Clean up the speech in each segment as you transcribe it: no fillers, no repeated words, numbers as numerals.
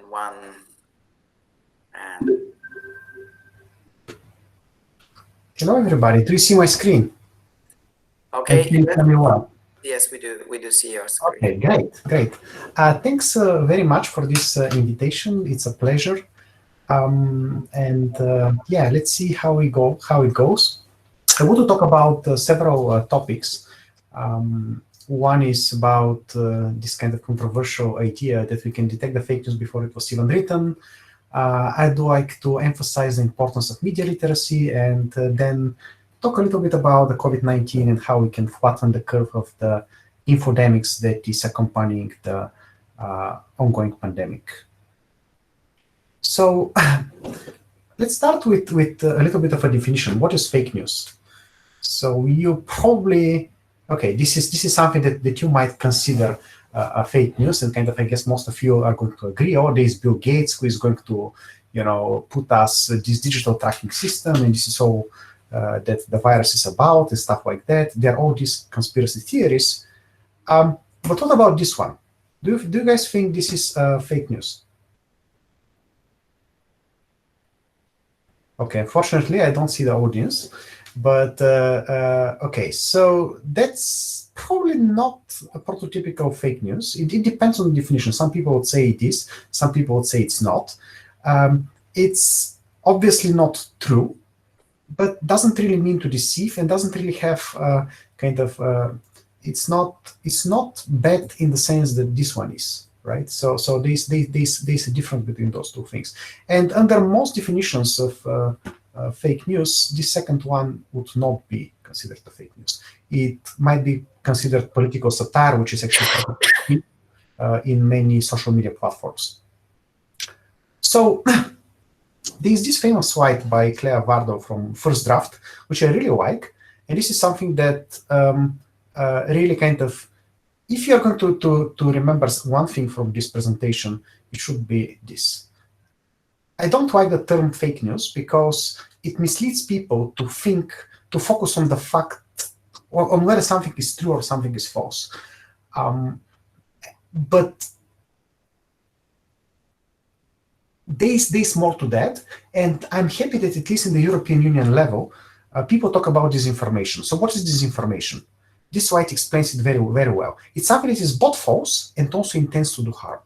one. And hello, everybody. Do you see my screen? Okay. Can you tell me well? Yes, we do. We do see your screen. Okay, great, great. Thanks very much for this invitation. It's a pleasure. Yeah, let's see how it goes. I want to talk about several topics. One is about this kind of controversial idea that we can detect the fake news before it was even written. I'd like to emphasize the importance of media literacy, and then talk a little bit about the COVID-19 and how we can flatten the curve of the infodemics that is accompanying the ongoing pandemic. So let's start with a little bit of a definition. What is fake news? So you probably, okay, this is something that you might consider a fake news, and kind of, I guess most of you are going to agree, oh, there's Bill Gates who is going to, put us this digital tracking system, and this is all that the virus is about, and stuff like that. There are all these conspiracy theories. But what about this one? Do you guys think this is fake news? Okay, unfortunately, I don't see the audience. But okay, so that's probably not a prototypical fake news. It depends on the definition. Some people would say it is, some people would say it's not. It's obviously not true, but doesn't really mean to deceive, and doesn't really have it's not bad in the sense that this one is, right? So there's a difference between those two things. And under most definitions of fake news, this second one would not be considered a fake news. It might be considered political satire, which is actually in many social media platforms. So there's this famous slide by Claire Vardo from First Draft, which I really like. And this is something that really kind of, if you're going to remember one thing from this presentation, it should be this. I don't like the term fake news because it misleads people to focus on the fact, or on whether something is true or something is false. But there's more to that, and I'm happy that at least in the European Union level, people talk about disinformation. So what is disinformation? This slide explains it very, very well. It's something that is both false and also intends to do harm.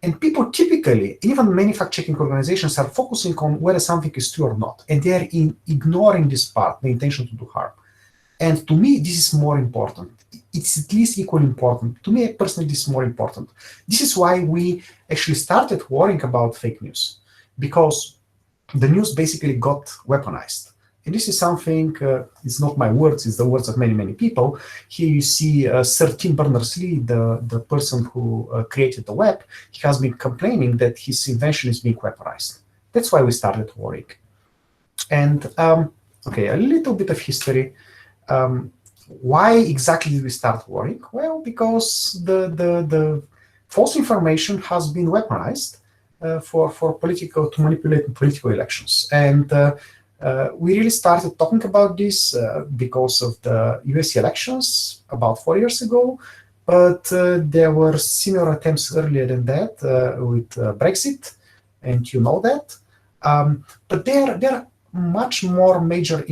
And people typically, even many fact-checking organizations, are focusing on whether something is true or not. And they are ignoring this part, the intention to do harm. And to me, this is more important. It's at least equally important. To me, personally, this is more important. This is why we actually started worrying about fake news, because the news basically got weaponized. And this is something, it's not my words, it's the words of many, many people. Here you see Sir Tim Berners-Lee, the person who created the web. He has been complaining that his invention is being weaponized. That's why we started worrying. And okay, a little bit of history. Why exactly did we start worrying? Well, because the false information has been weaponized to manipulate political elections. And we really started talking about this because of the US elections about 4 years ago, but there were similar attempts earlier than that with Brexit, and you know that. But there are much more major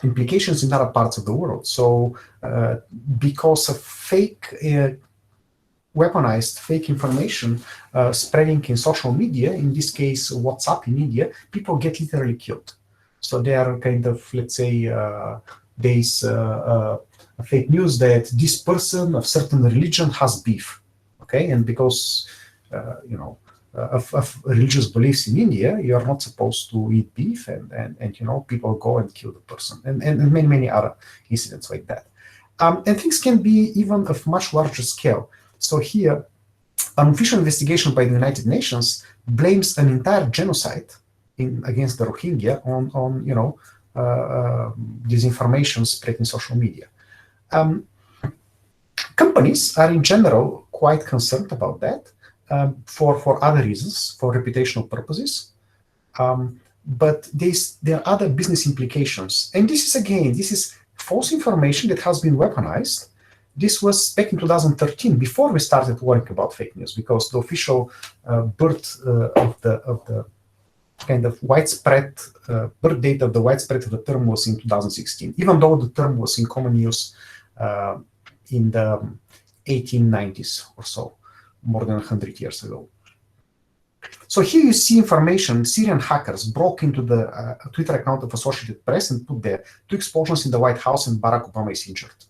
implications in other parts of the world. So because of weaponized fake information spreading in social media, in this case WhatsApp in India, people get literally killed. So they are kind of, let's say, there's fake news that this person of certain religion has beef, okay? And because, of religious beliefs in India, you are not supposed to eat beef, and people go and kill the person, and many, many other incidents like that. And things can be even of much larger scale. So here, an official investigation by the United Nations blames an entire genocide against the Rohingya on disinformation spread in social media. Companies are in general quite concerned about that for other reasons, for reputational purposes. But there are other business implications. And this is false information that has been weaponized, This was back in 2013, before we started worrying about fake news, because the official birth of the kind of widespread birth date of the widespread of the term was in 2016, even though the term was in common use in the 1890s or so, more than 100 years ago. So here you see information. Syrian hackers broke into the Twitter account of Associated Press and put there 2 explosions in the White House and Barack Obama is injured.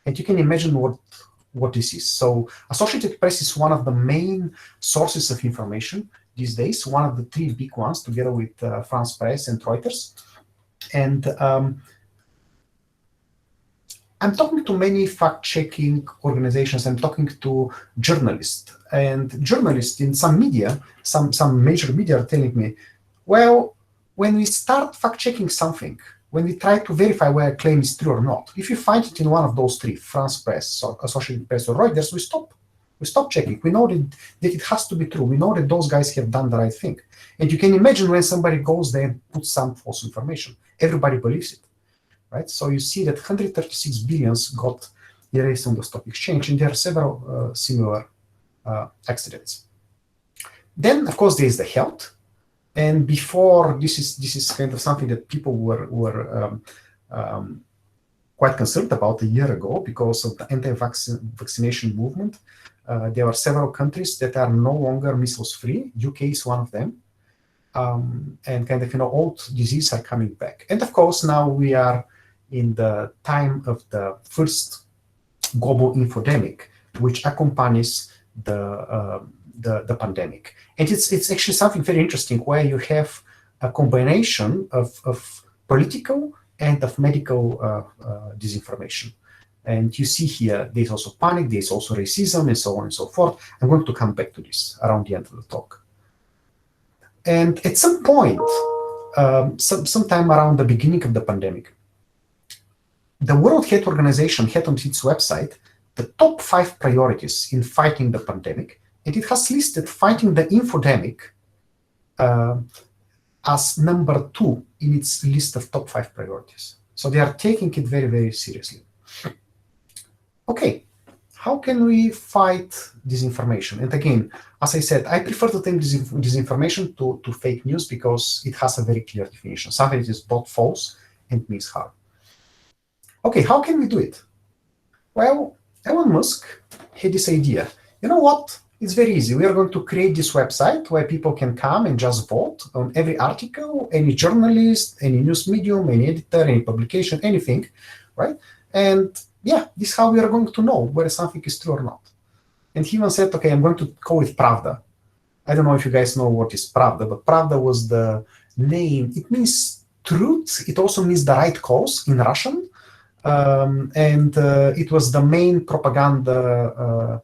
And you can imagine what this is. So Associated Press is one of the main sources of information these days, one of the 3 big ones, together with France Press and Reuters. And I'm talking to many fact-checking organizations. I'm talking to journalists. And journalists in some media, some major media are telling me, well, when we start fact-checking something, when we try to verify whether a claim is true or not, if you find it in one of those 3, France Press, or Associated Press, or Reuters, we stop. We stop checking. We know that it has to be true. We know that those guys have done the right thing. And you can imagine when somebody goes there and puts some false information, everybody believes it, right? So you see that 136 billions got erased on the stock exchange, and there are several similar accidents. Then, of course, there is the health. And before, this is kind of something that people were quite concerned about a year ago because of the anti-vaccination movement. There are several countries that are no longer measles-free. UK is one of them. And kind of, old diseases are coming back. And of course, now we are in the time of the first global infodemic, which accompanies the pandemic. And it's actually something very interesting where you have a combination of political and of medical disinformation. And you see here, there's also panic, there's also racism, and so on and so forth. I'm going to come back to this around the end of the talk. And at some point, sometime around the beginning of the pandemic, the World Health Organization had on its website the top 5 priorities in fighting the pandemic, and it has listed fighting the infodemic as number 2 in its list of top 5 priorities. So they are taking it very, very seriously. Okay, how can we fight disinformation? And again, as I said, I prefer to take disinformation to fake news because it has a very clear definition. Something that is both false and means harm. Okay, how can we do it? Well, Elon Musk had this idea. You know what? It's very easy. We are going to create this website where people can come and just vote on every article, any journalist, any news medium, any editor, any publication, anything, right? And yeah, this is how we are going to know whether something is true or not. And he even said, okay, I'm going to call it Pravda. I don't know if you guys know what is Pravda, but Pravda was the name. It means truth. It also means the right cause in Russian. And it was the main propaganda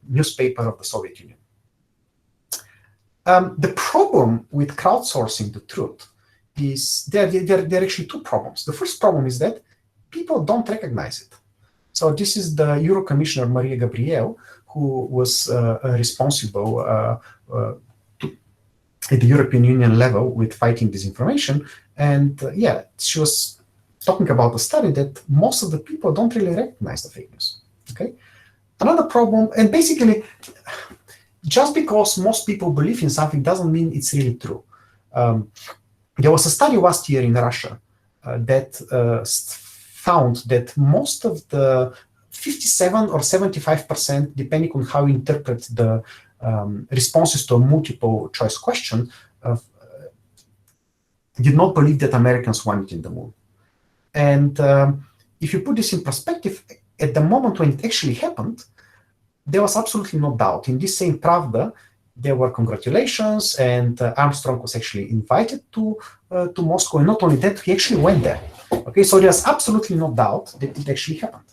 newspaper of the Soviet Union. The problem with crowdsourcing the truth is there are actually 2 problems. The first problem is that people don't recognize it. So this is the Euro Commissioner Maria Gabriel, who was responsible at the European Union level with fighting disinformation. And yeah, she was talking about a study that most of the people don't really recognize the fake news. Okay. Another problem, and basically, just because most people believe in something doesn't mean it's really true. There was a study last year in Russia that found that most of the 57 or 75%, depending on how you interpret the responses to a multiple choice question, did not believe that Americans wanted in the moon. And if you put this in perspective, at the moment when it actually happened, there was absolutely no doubt. In this same Pravda, there were congratulations, and Armstrong was actually invited to Moscow. And not only that, he actually went there. Okay, so there's absolutely no doubt that it actually happened.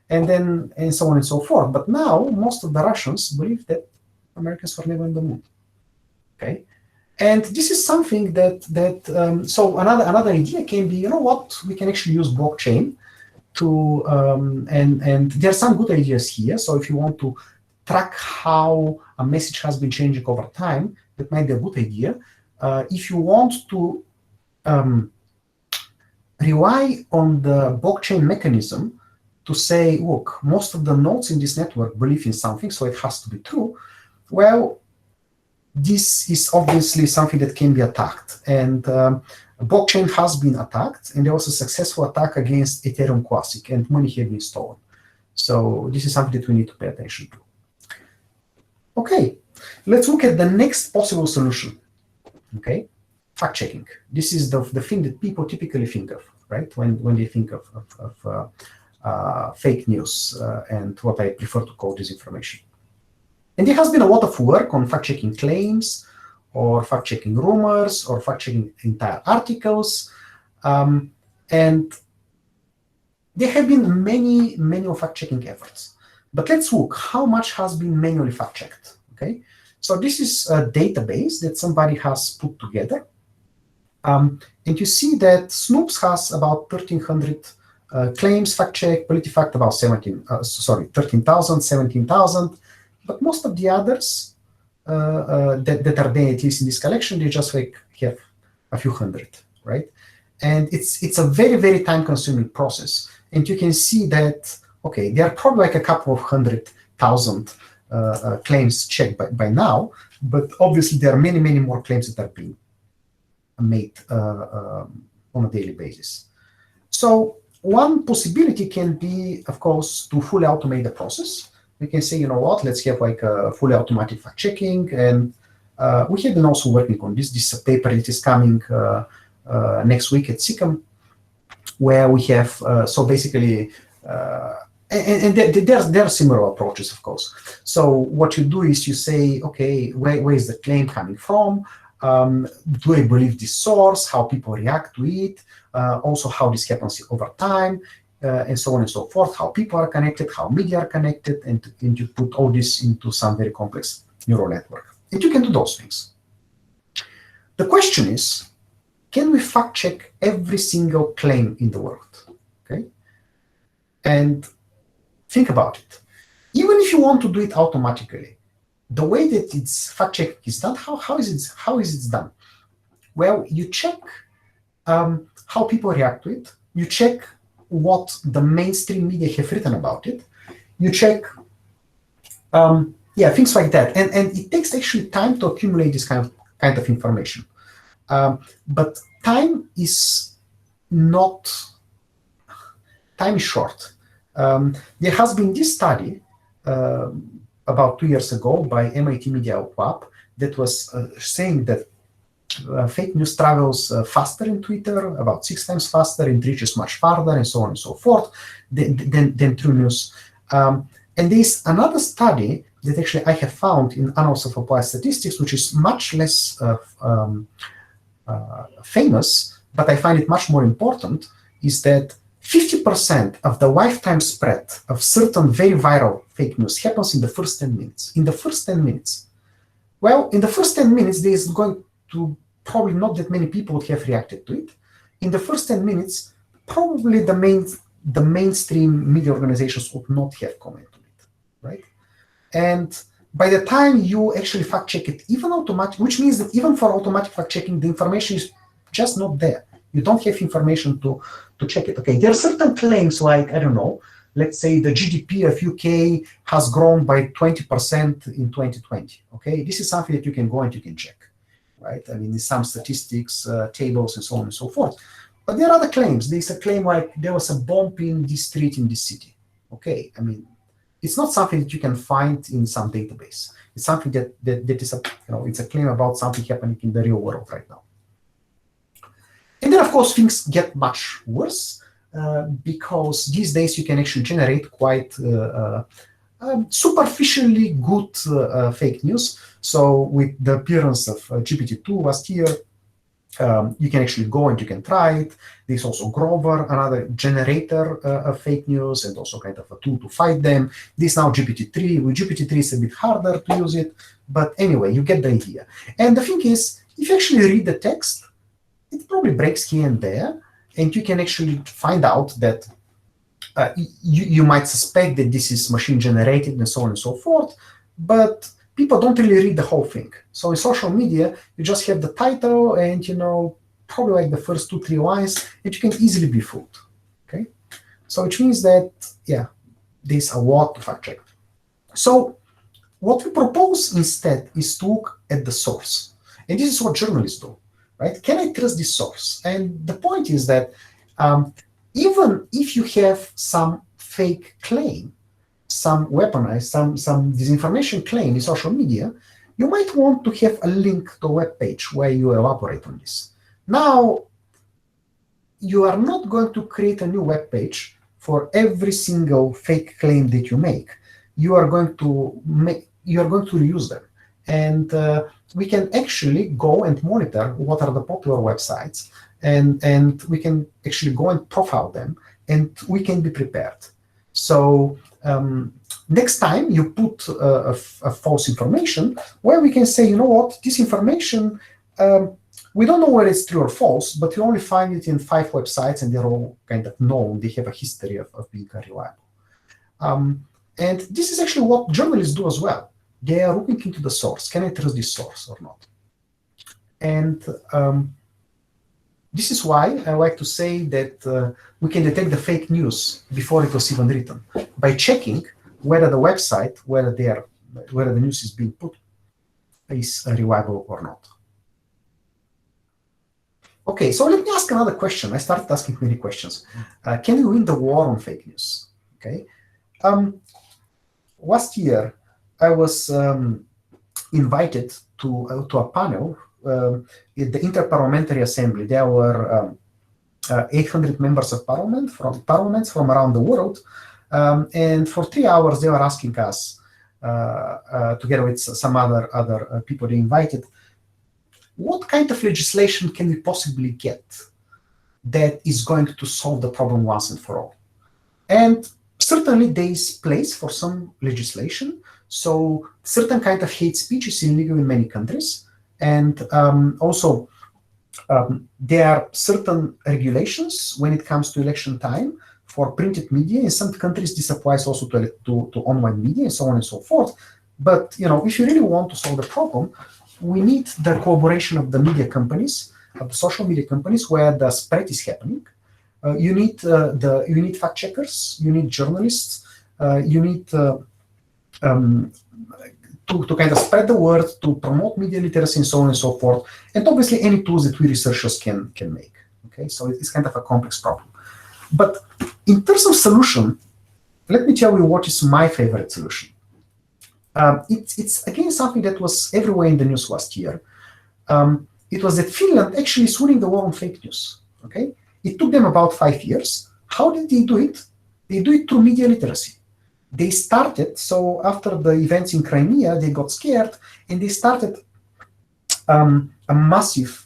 And so on and so forth. But now, most of the Russians believe that Americans were never on the moon. Okay, and this is something that so another idea can be, you know what, we can actually use blockchain to and there are some good ideas here. So if you want to track how a message has been changing over time, that might be a good idea. If you want to rely on the blockchain mechanism to say, look, most of the nodes in this network believe in something, so it has to be true, well, this is obviously something that can be attacked. And blockchain has been attacked, and there was a successful attack against Ethereum Classic, and money have been stolen. So this is something that we need to pay attention to. Okay, let's look at the next possible solution. Okay, fact-checking. This is the thing that people typically think of, right? When they think of fake news and what I prefer to call disinformation. And there has been a lot of work on fact-checking claims, or fact-checking rumors, or fact-checking entire articles. And there have been many manual fact-checking efforts. But let's look how much has been manually fact-checked. Okay, so this is a database that somebody has put together. And you see that Snoops has about 1,300 claims fact-checked, PolitiFact about 13,000, 17,000. But most of the others that are there, at least in this collection, they just like have a few hundred, right? And it's a very, very time-consuming process. And you can see that, okay, there are probably like a couple of 100,000 claims checked by now, but obviously there are many, many more claims that are being made on a daily basis. So one possibility can be, of course, to fully automate the process. We can say, you know what, let's have like a fully automatic fact checking. And we have been also working on this. This is a paper that is coming next week at SICM, where we have, so basically, and there are similar approaches, of course. So what you do is you say, okay, where is the claim coming from? Do I believe this source? How people react to it? Also, how this happens over time? And so on and so forth, how people are connected, how media are connected, and you put all this into some very complex neural network. And you can do those things. The question is, can we fact check every single claim in the world? Okay? And think about it. Even if you want to do it automatically, the way that it's fact check is done, how is it done? Well, you check how people react to it. You check what the mainstream media have written about it. You check, things like that. And it takes actually time to accumulate this kind of information. But time is short. There has been this study about 2 years ago by MIT Media Lab that was saying that fake news travels faster in Twitter, about 6 times faster, and reaches much farther, and so on and so forth, than true news. And there's another study that actually I have found in Annals of Applied Statistics, which is much less famous, but I find it much more important, is that 50% of the lifetime spread of certain very viral fake news happens in the first 10 minutes. In the first 10 minutes. Well, in the first 10 minutes, there's going to probably not that many people would have reacted to it. In the first 10 minutes, probably the mainstream media organizations would not have commented on it, right? And by the time you actually fact check it, even automatic, which means that even for automatic fact checking, the information is just not there. You don't have information to check it. Okay, there are certain claims like, I don't know, let's say the GDP of UK has grown by 20% in 2020. Okay, this is something that you can go and you can check, right? I mean, some statistics, tables, and so on and so forth. But there are other claims. There's a claim like there was a bomb in this street in this city. Okay, I mean, it's not something that you can find in some database. It's something that is it's a claim about something happening in the real world right now. And then, of course, things get much worse because these days you can actually generate quite superficially good fake news. So with the appearance of GPT-2 last year, you can actually go and you can try it. There's also Grover, another generator of fake news, and also kind of a tool to fight them. There's now GPT-3. With GPT-3, it's a bit harder to use it. But anyway, you get the idea. And the thing is, if you actually read the text, it probably breaks here and there, and you can actually find out that you might suspect that this is machine generated and so on and so forth, but people don't really read the whole thing. So in social media, you just have the title and, probably like the first 2-3 lines, and you can easily be fooled, okay? So which means that, yeah, there's a lot to fact check. So what we propose instead is to look at the source. And this is what journalists do, right? Can I trust this source? And the point is that even if you have some fake claim, some weaponized, some disinformation claim in social media, you might want to have a link to a web page where you elaborate on this. Now, you are not going to create a new web page for every single fake claim that you make. You are going to reuse them, and we can actually go and monitor what are the popular websites, and we can actually go and profile them, and we can be prepared. So next time you put a false information, where we can say, you know what, this information, we don't know whether it's true or false, but you only find it in 5 websites, and they're all kind of known. They have a history of being unreliable. And this is actually what journalists do as well. They are looking into the source. Can I trust this source or not? And this is why I like to say that we can detect the fake news before it was even written by checking whether the website, whether the news is being put, is reliable or not. Okay, so let me ask another question. I started asking many questions. Can we win the war on fake news? Okay. Last year, I was invited to a panel at the Interparliamentary Assembly. There were 800 members of parliaments from around the world, and for 3 hours they were asking us, together with some other people they invited, what kind of legislation can we possibly get that is going to solve the problem once and for all? And certainly there is place for some legislation. So certain kind of hate speech is illegal in many countries. And also there are certain regulations when it comes to election time for printed media. In some countries, this applies also to online media and so on and so forth. But if you really want to solve the problem, we need the collaboration of the media companies, of the social media companies, where the spread is happening. You need fact checkers, you need journalists, you need to kind of spread the word, to promote media literacy and so on and so forth, and obviously any tools that we researchers can make. Okay, so it's kind of a complex problem. But in terms of solution, let me tell you what is my favorite solution. It's again something that was everywhere in the news last year. It was that Finland actually is winning the war on fake news. Okay, it took them about 5 years. How did they do it? They do it through media literacy. They started, so after the events in Crimea, they got scared, and they started a massive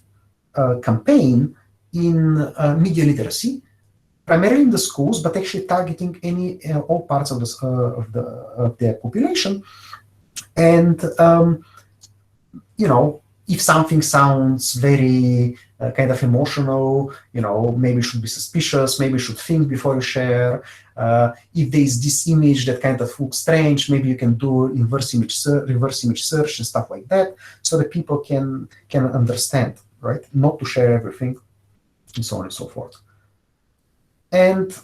campaign in media literacy, primarily in the schools, but actually targeting all parts of their population. And if something sounds very kind of emotional, maybe you should be suspicious, maybe you should think before you share. If there is this image that kind of looks strange, maybe you can do reverse image search and stuff like that, so that people can understand, right? Not to share everything, and so on and so forth. And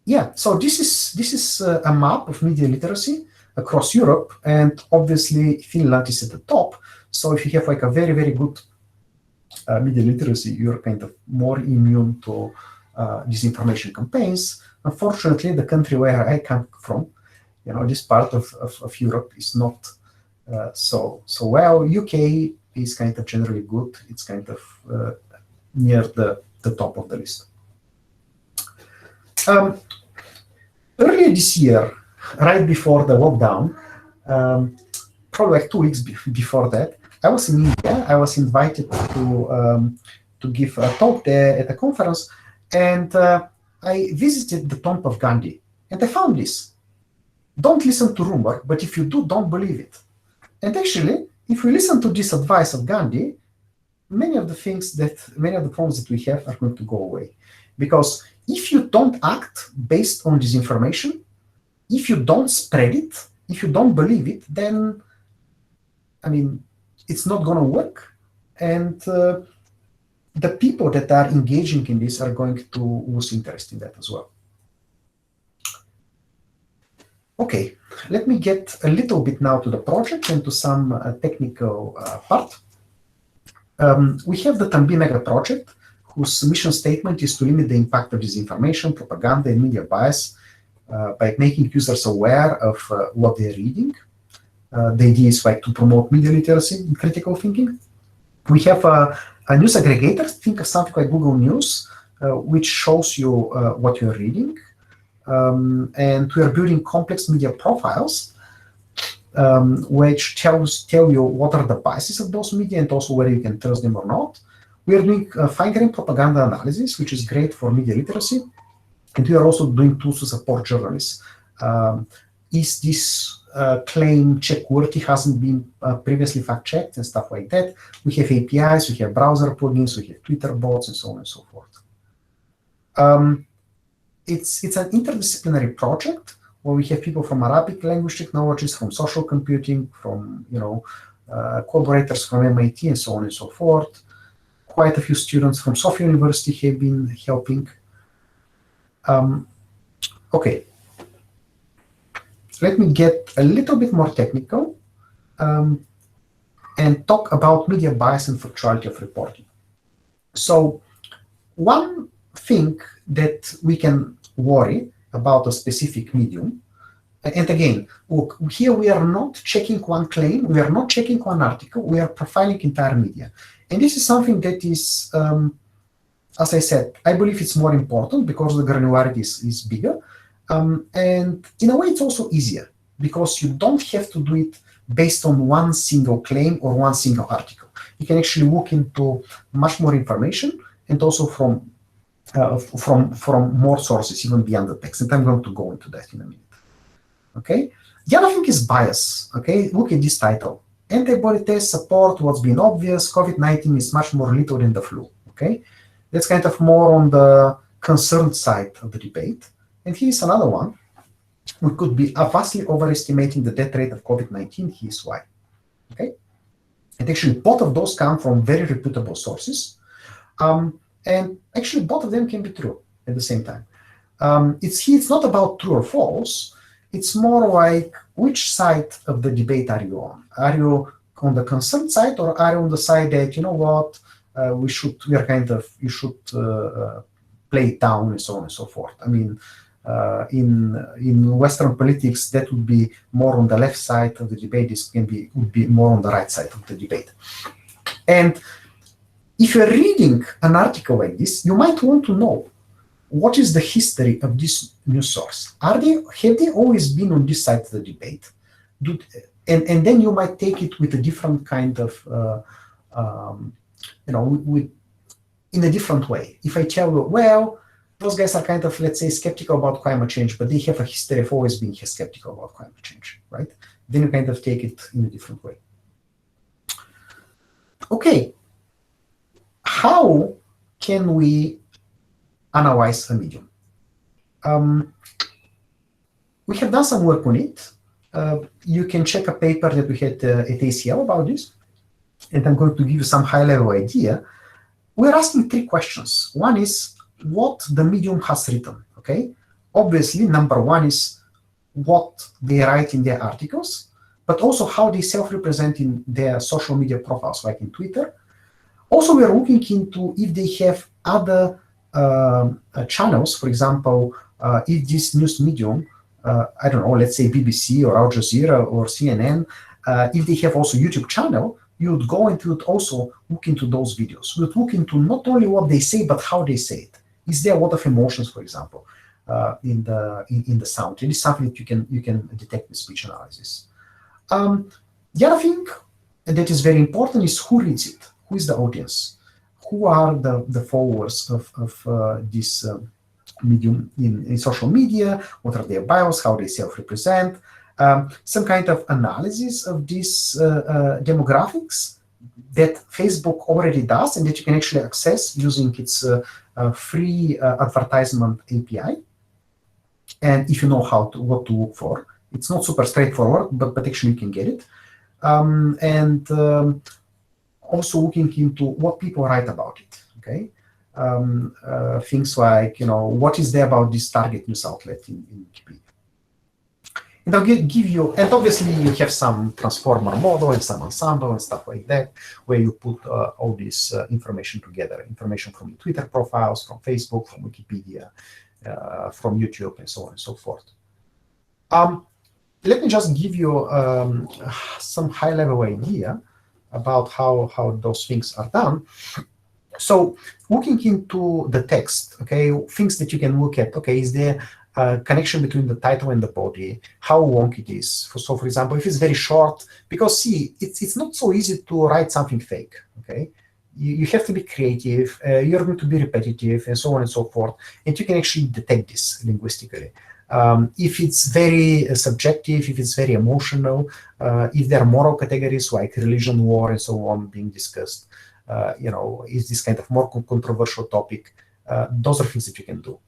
yeah, so this is a map of media literacy across Europe, and obviously Finland is at the top. So if you have like a very, very good media literacy, you're kind of more immune to disinformation campaigns. Unfortunately, the country where I come from, this part of Europe is not so well. UK is kind of generally good. It's kind of near the top of the list. Earlier this year, right before the lockdown, probably like 2 weeks before that, I was in India. I was invited to give a talk there at a conference, and I visited the tomb of Gandhi, and I found this. Don't listen to rumor, but if you do, don't believe it. And actually, if we listen to this advice of Gandhi, many of the problems that we have are going to go away. Because if you don't act based on disinformation, if you don't spread it, if you don't believe it, then, it's not going to work. And the people that are engaging in this are going to lose interest in that as well. Okay, let me get a little bit now to the project and to some technical part. We have the Tambi Mega project, whose mission statement is to limit the impact of disinformation, propaganda, and media bias by making users aware of what they're reading. The idea is like to promote media literacy and critical thinking. We have a news aggregator, think of something like Google News, which shows you what you're reading. And we are building complex media profiles, which tell you what are the biases of those media and also whether you can trust them or not. We are doing fine-grained propaganda analysis, which is great for media literacy. And we are also doing tools to support journalists. Is this claim check-worthy, hasn't been previously fact-checked and stuff like that. We have APIs, we have browser plugins, we have Twitter bots, and so on and so forth. It's an interdisciplinary project where we have people from Arabic language technologies, from social computing, from collaborators from MIT, and so on and so forth. Quite a few students from Sofia University have been helping. Okay. Let me get a little bit more technical and talk about media bias and factuality of reporting. So one thing that we can worry about a specific medium, and again, look, here we are not checking one claim, we are not checking one article, we are profiling entire media. And this is something that is, as I said, I believe it's more important because the granularity is bigger. And in a way, it's also easier because you don't have to do it based on one single claim or one single article. You can actually look into much more information and also from more sources, even beyond the text. And I'm going to go into that in a minute. Okay. The other thing is bias. Okay. Look at this title. Antibody tests support what's been obvious. COVID-19 is much more lethal than the flu. Okay. That's kind of more on the concerned side of the debate. And here's another one. We could be vastly overestimating the death rate of COVID-19. Here's why. Okay. And actually, both of those come from very reputable sources. And actually, both of them can be true at the same time. It's not about true or false. It's more like which side of the debate are you on? Are you on the concerned side, or are you on the side that, you know what, you should play it down and so on and so forth? I mean, in Western politics, that would be more on the left side of the debate. This would be more on the right side of the debate. And if you're reading an article like this, you might want to know what is the history of this news source. Have they always been on this side of the debate? And then you might take it with a different kind of, in a different way. If I tell you, well, those guys are kind of, let's say, skeptical about climate change, but they have a history of always being skeptical about climate change, right? Then you kind of take it in a different way. Okay. How can we analyze a medium? We have done some work on it. You can check a paper that we had at ACL about this, and I'm going to give you some high-level idea. We're asking three questions. One is what the medium has written, okay? Obviously, number one is what they write in their articles, but also how they self-represent in their social media profiles, like in Twitter. Also, we're looking into if they have other channels. For example, if this news medium, I don't know, let's say BBC or Al Jazeera or CNN, if they have also YouTube channel, you would go and you would also look into those videos. You would look into not only what they say, but how they say it. Is there a lot of emotions, for example, in the sound? It is something that you can detect with speech analysis. The other thing that is very important is who reads it. Who is the audience? Who are the followers of this medium in social media? What are their bios? How they self-represent? Some kind of analysis of these demographics that Facebook already does and that you can actually access using its free advertisement API. And if you know what to look for, it's not super straightforward, but actually you can get it. Also looking into what people write about it, okay? Things like, what is there about this target news outlet in Wikipedia? And I'll give you, and obviously you have some transformer model and some ensemble and stuff like that, where you put all this information together, information from your Twitter profiles, from Facebook, from Wikipedia, from YouTube, and so on and so forth. Let me just give you some high-level idea about how those things are done. So looking into the text, okay, things that you can look at, okay, is there connection between the title and the body, how long it is. So for example, if it's very short, because see, it's not so easy to write something fake, okay? You have to be creative, you're going to be repetitive, and so on and so forth, and you can actually detect this linguistically. If it's very subjective, if it's very emotional, if there are moral categories like religion, war, and so on being discussed, is this kind of more controversial topic, those are things that you can do.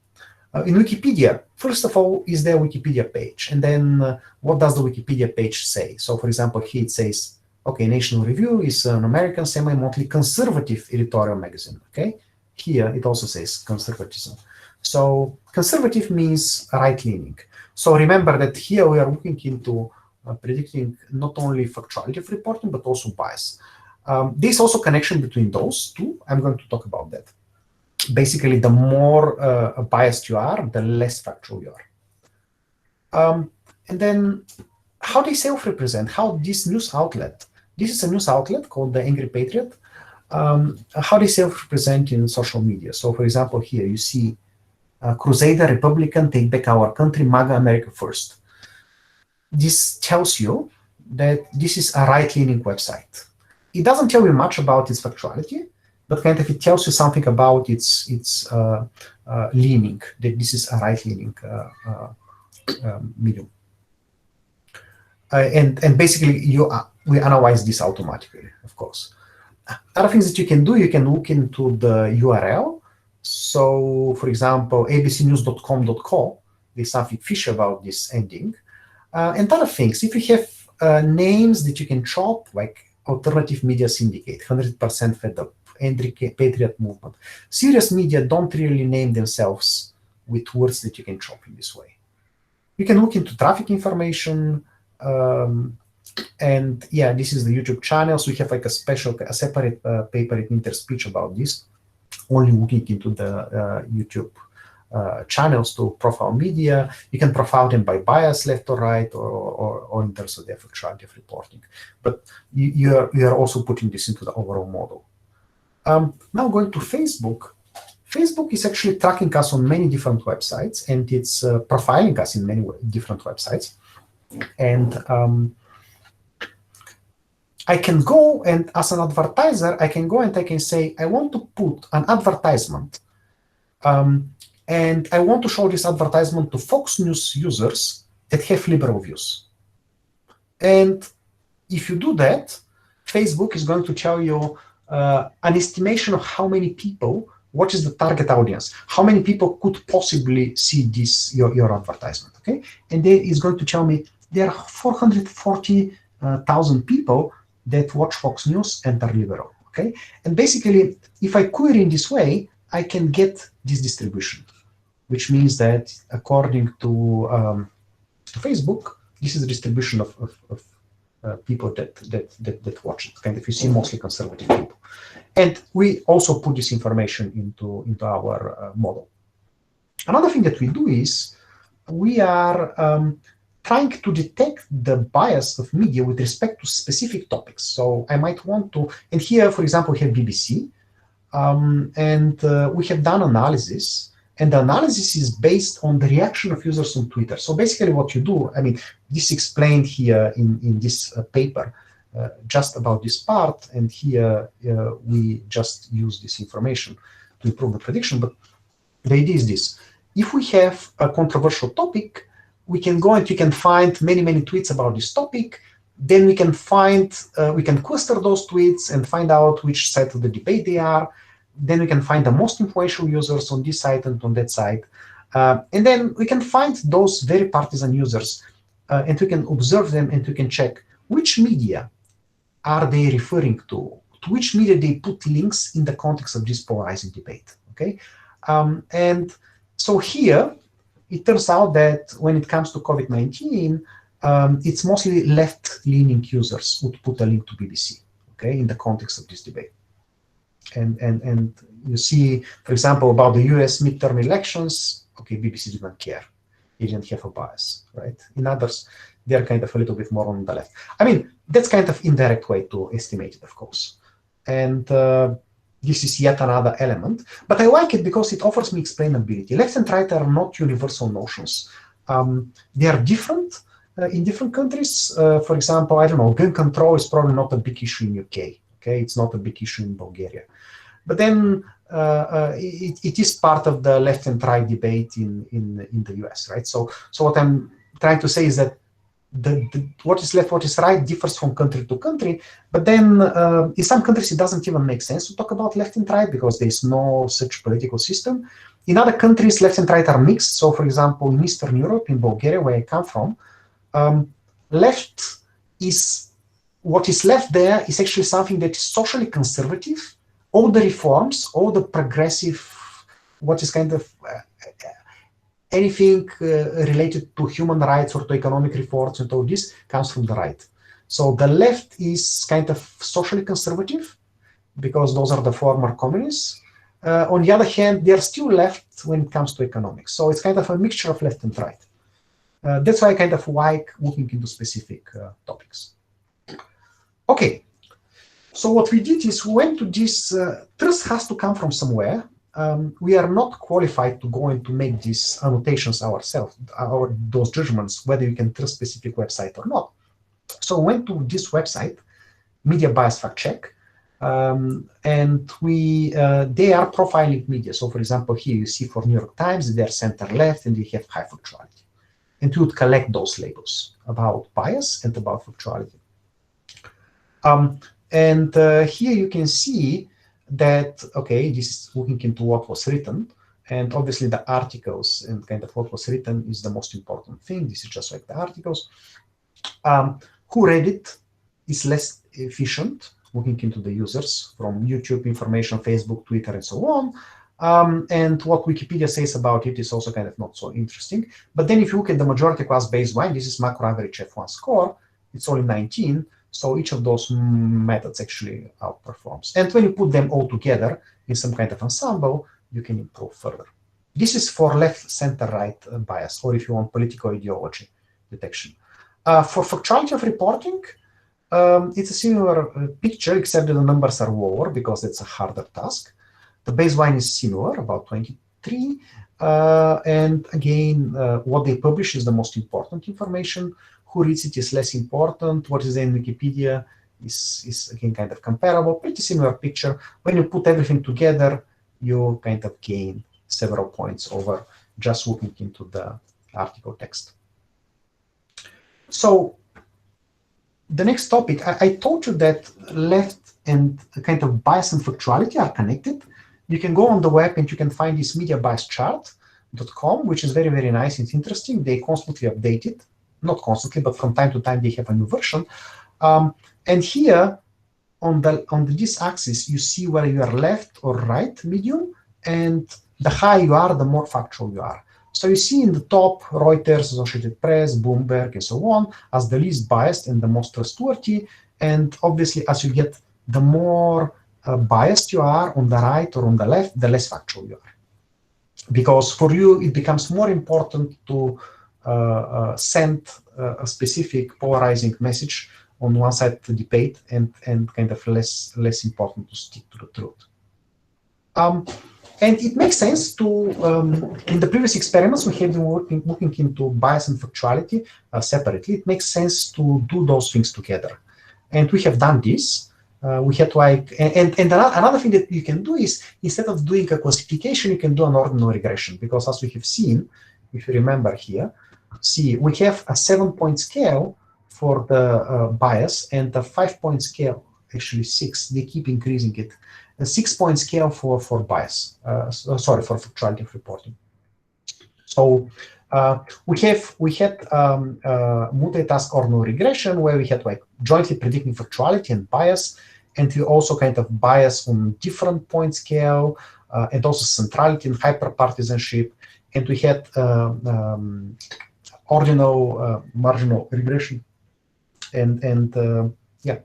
In Wikipedia, first of all, is there a Wikipedia page, and then what does the Wikipedia page say? So, for example, here it says, okay, National Review is an American semi-monthly conservative editorial magazine, okay? Here it also says conservatism. So conservative means right-leaning. So remember that here we are looking into predicting not only factuality of reporting, but also bias. There's also connection between those two. I'm going to talk about that. Basically, the more biased you are, the less factual you are. And then how they self-represent, how this news outlet, this is a news outlet called the Angry Patriot, how they self-represent in social media. So for example, here you see Crusader, Republican, Take Back Our Country, MAGA, America First. This tells you that this is a right-leaning website. It doesn't tell you much about its factuality, but kind of it tells you something about its leaning, that this is a right-leaning medium. And basically, we analyze this automatically, of course. Other things that you can do, you can look into the URL. So, for example, abcnews.com.co, there's something fishy about this ending. And other things, if you have names that you can chop, like Alternative Media Syndicate, 100% fed up, Angry Patriot Movement. Serious media don't really name themselves with words that you can chop in this way. You can look into traffic information, and yeah, this is the YouTube channel. So we have like a separate paper in Interspeech about this, only looking into the YouTube channels to profile media. You can profile them by bias, left or right, or in terms of the factuality of reporting. But you are also putting this into the overall model. Now going to Facebook. Facebook is actually tracking us on many different websites, and it's profiling us in many different websites. And I can go and, as an advertiser, I can go and I can say, I want to put an advertisement, and I want to show this advertisement to Fox News users that have liberal views. And if you do that, Facebook is going to tell you an estimation of how many people, what is the target audience, how many people could possibly see this, your advertisement, okay? And then it's going to tell me there are 440,000 people that watch Fox News and are liberal, okay? And basically, if I query in this way, I can get this distribution, which means that according to Facebook, this is the distribution of people that watch it. Kind of, you see mostly conservative people. And we also put this information into our model. Another thing that we do is we are trying to detect the bias of media with respect to specific topics. So I might want to, and here, for example, we have BBC, and we have done analysis, and the analysis is based on the reaction of users on Twitter. So basically what you do, I mean, this explained here in this paper, just about this part, and here we just use this information to improve the prediction. But the idea is this: if we have a controversial topic, we can go and you can find many tweets about this topic. Then we can find, we can cluster those tweets and find out which side of the debate they are. Then we can find the most influential users on this side and on that side. And then we can find those very partisan users, and we can observe them and we can check which media are they referring to which media they put links in the context of this polarizing debate, okay? And so here, it turns out that when it comes to COVID-19, it's mostly left-leaning users would put a link to BBC, okay, in the context of this debate. And you see, for example, about the US midterm elections, okay, BBC didn't care. It didn't have a bias, right? In others, they're kind of a little bit more on the left. I mean, that's kind of indirect way to estimate it, of course. And this is yet another element. But I like it because it offers me explainability. Left and right are not universal notions. They are different in different countries. For example, I don't know, gun control is probably not a big issue in UK. Okay, it's not a big issue in Bulgaria. But then it is part of the left and right debate in the US, right? So what I'm trying to say is that what is left, what is right differs from country to country. But then in some countries, it doesn't even make sense to talk about left and right because there's no such political system. In other countries, left and right are mixed. So for example, in Eastern Europe, in Bulgaria, where I come from, left is, what is left there is actually something that is socially conservative. All the reforms, all the progressive, what is kind of anything related to human rights or to economic reforms and all this comes from the right. So the left is kind of socially conservative because those are the former communists. On the other hand, they're still left when it comes to economics. So it's kind of a mixture of left and right. That's why I kind of like looking into specific topics. Okay, so what we did is we went to this, trust has to come from somewhere. We are not qualified to go and to make these annotations ourselves, those judgments, whether you can trust specific website or not. So we went to this website, Media Bias Fact Check, and they are profiling media. So for example, here you see for New York Times, they're center left and they have high factuality. And we would collect those labels about bias and about factuality. Here you can see that, okay, this is looking into what was written. And obviously the articles and kind of what was written is the most important thing. This is just like the articles. Who read it is less efficient, looking into the users from YouTube, information, Facebook, Twitter, and so on. And what Wikipedia says about it is also kind of not so interesting. But then if you look at the majority class baseline, this is macro average F1 score, it's only 19. So each of those methods actually outperforms. And when you put them all together in some kind of ensemble, you can improve further. This is for left, center, right bias, or if you want political ideology detection. For factuality of reporting, it's a similar picture, except that the numbers are lower because it's a harder task. The baseline is similar, about 23. And again, what they publish is the most important information. Who reads it is less important. What is in Wikipedia is again kind of comparable, pretty similar picture. When you put everything together, you kind of gain several points over just looking into the article text. So the next topic, I told you that left and kind of bias and factuality are connected. You can go on the web and you can find this mediabiaschart.com, which is very, very nice. It's interesting. They constantly update it. Not constantly, but from time to time they have a new version. And here on this axis, you see whether you are left or right medium, and the higher you are, the more factual you are. So you see in the top, Reuters, Associated Press, Bloomberg, and so on, as the least biased and the most trustworthy. And obviously, as you get, the more biased you are on the right or on the left, the less factual you are. Because for you, it becomes more important to send a specific polarizing message on one side to debate and kind of less important to stick to the truth. And it makes sense to, in the previous experiments, we have been looking into bias and factuality separately. It makes sense to do those things together. And we have done this. We had like, and another thing that you can do is, instead of doing a classification, you can do an ordinal regression, because as we have seen, if you remember here, see, we have a 7-point scale for the bias and a 5-point scale, actually 6, they keep increasing it, a 6-point scale for bias, sorry, for factuality of reporting. So we had multitask ordinal regression where we had like jointly predicting factuality and bias, and we also kind of bias on different point scale, and also centrality and hyperpartisanship. And we had ordinal marginal regression, and yeah,